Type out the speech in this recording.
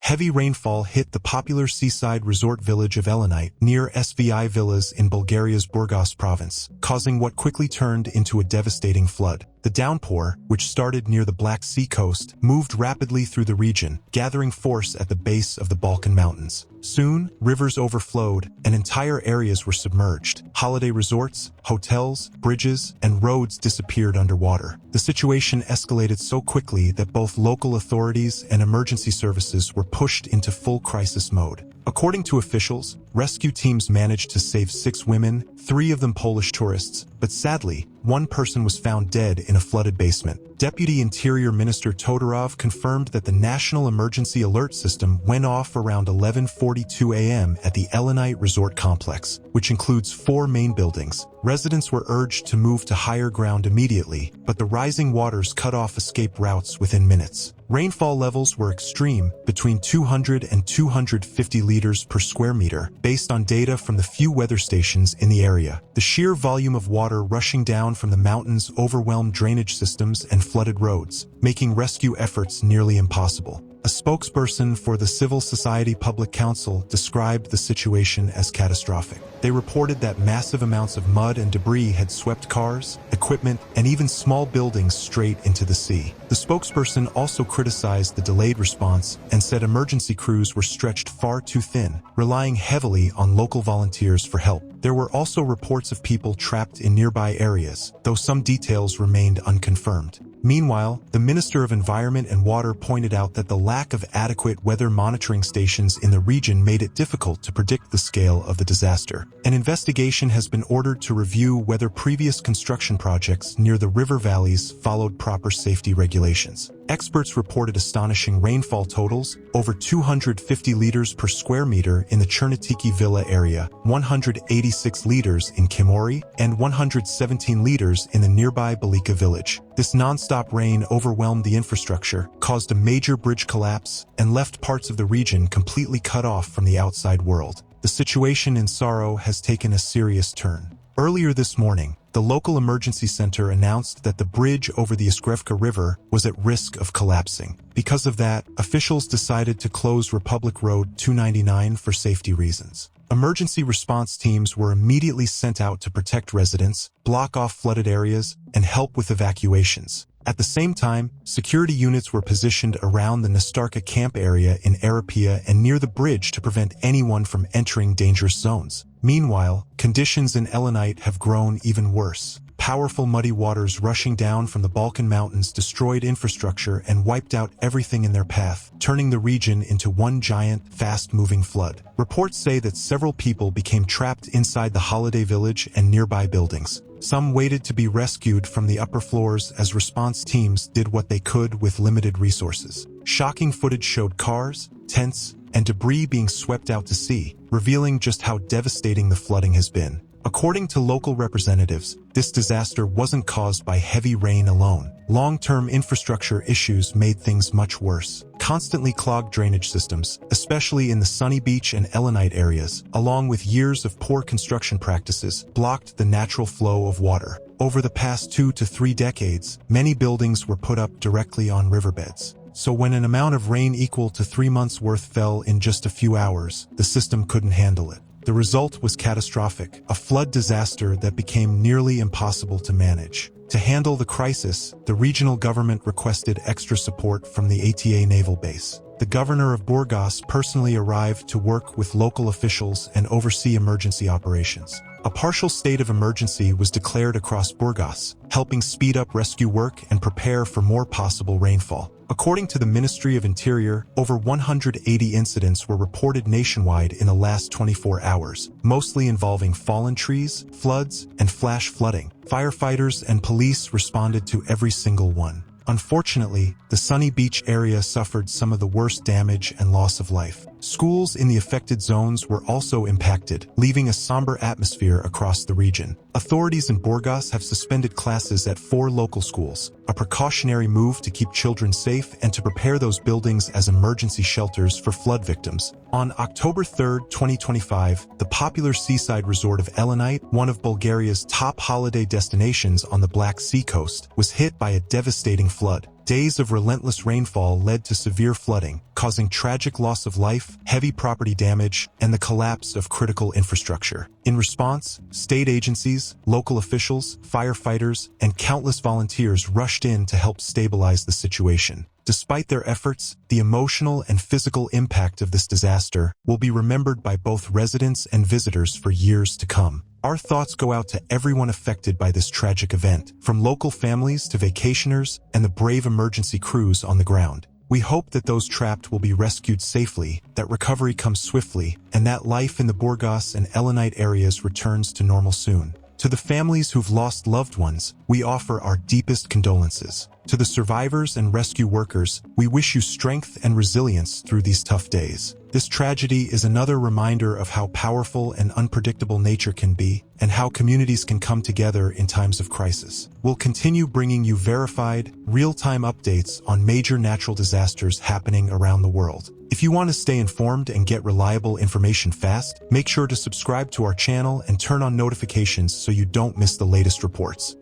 Heavy rainfall hit the popular seaside resort village of Elenite near SVI Villas in Bulgaria's Burgas province, causing what quickly turned into a devastating flood. The downpour, which started near the Black Sea coast, moved rapidly through the region, gathering force at the base of the Balkan Mountains. Soon, rivers overflowed and entire areas were submerged. Holiday resorts, hotels, bridges, and roads disappeared underwater. The situation escalated so quickly that both local authorities and emergency services were pushed into full crisis mode. According to officials, rescue teams managed to save 6 women, 3 of them Polish tourists, but sadly, one person was found dead in a flooded basement. Deputy Interior Minister Todorov confirmed that the National Emergency Alert System went off around 11:42 a.m. at the Elenite Resort Complex, which includes 4 main buildings. Residents were urged to move to higher ground immediately, but the rising waters cut off escape routes within minutes. Rainfall levels were extreme, between 200 and 250 liters per square meter, based on data from the few weather stations in the area. The sheer volume of water rushing down from the mountains overwhelmed drainage systems and flooded roads, making rescue efforts nearly impossible. A spokesperson for the Civil Society Public Council described the situation as catastrophic. They reported that massive amounts of mud and debris had swept cars, equipment, and even small buildings straight into the sea. The spokesperson also criticized the delayed response and said emergency crews were stretched far too thin, relying heavily on local volunteers for help. There were also reports of people trapped in nearby areas, though some details remained unconfirmed. Meanwhile, the Minister of Environment and Water pointed out that the lack of adequate weather monitoring stations in the region made it difficult to predict the scale of the disaster. An investigation has been ordered to review whether previous construction projects near the river valleys followed proper safety regulations. Experts reported astonishing rainfall totals, over 250 liters per square meter in the Chernatiki Villa area, 186 liters in Kimori, and 117 liters in the nearby Balika village. This non-stop rain overwhelmed the infrastructure, caused a major bridge collapse, and left parts of the region completely cut off from the outside world. The situation in Saro has taken a serious turn. Earlier this morning, the local emergency center announced that the bridge over the Iskrevka River was at risk of collapsing. Because of that, officials decided to close Republic Road 299 for safety reasons. Emergency response teams were immediately sent out to protect residents, block off flooded areas, and help with evacuations. At the same time, security units were positioned around the Nastarka camp area in Arapia and near the bridge to prevent anyone from entering dangerous zones. Meanwhile, conditions in Elenite have grown even worse. Powerful muddy waters rushing down from the Balkan Mountains destroyed infrastructure and wiped out everything in their path, turning the region into one giant, fast-moving flood. Reports say that several people became trapped inside the holiday village and nearby buildings. Some waited to be rescued from the upper floors as response teams did what they could with limited resources. Shocking footage showed cars, tents, and debris being swept out to sea, revealing just how devastating the flooding has been. According to local representatives, this disaster wasn't caused by heavy rain alone. Long-term infrastructure issues made things much worse. Constantly clogged drainage systems, especially in the Sunny Beach and Elenite areas, along with years of poor construction practices, blocked the natural flow of water. Over the past 2 to 3 decades, many buildings were put up directly on riverbeds. So when an amount of rain equal to 3 months' worth fell in just a few hours, the system couldn't handle it. The result was catastrophic, a flood disaster that became nearly impossible to manage. To handle the crisis, the regional government requested extra support from the ATA naval base. The governor of Burgas personally arrived to work with local officials and oversee emergency operations. A partial state of emergency was declared across Burgas, helping speed up rescue work and prepare for more possible rainfall. According to the Ministry of Interior, over 180 incidents were reported nationwide in the last 24 hours, mostly involving fallen trees, floods, and flash flooding. Firefighters and police responded to every single one. Unfortunately, the Sunny Beach area suffered some of the worst damage and loss of life. Schools in the affected zones were also impacted, leaving a somber atmosphere across the region. Authorities in Burgas have suspended classes at 4 local schools, a precautionary move to keep children safe and to prepare those buildings as emergency shelters for flood victims. On October 3, 2025, the popular seaside resort of Elenite, one of Bulgaria's top holiday destinations on the Black Sea coast, was hit by a devastating flood. Days of relentless rainfall led to severe flooding, causing tragic loss of life, heavy property damage, and the collapse of critical infrastructure. In response, state agencies, local officials, firefighters, and countless volunteers rushed in to help stabilize the situation. Despite their efforts, the emotional and physical impact of this disaster will be remembered by both residents and visitors for years to come. Our thoughts go out to everyone affected by this tragic event, from local families to vacationers and the brave emergency crews on the ground. We hope that those trapped will be rescued safely, that recovery comes swiftly, and that life in the Burgos and Elenite areas returns to normal soon. To the families who've lost loved ones, we offer our deepest condolences. To the survivors and rescue workers, we wish you strength and resilience through these tough days. This tragedy is another reminder of how powerful and unpredictable nature can be, and how communities can come together in times of crisis. We'll continue bringing you verified, real-time updates on major natural disasters happening around the world. If you want to stay informed and get reliable information fast, make sure to subscribe to our channel and turn on notifications so you don't miss the latest reports.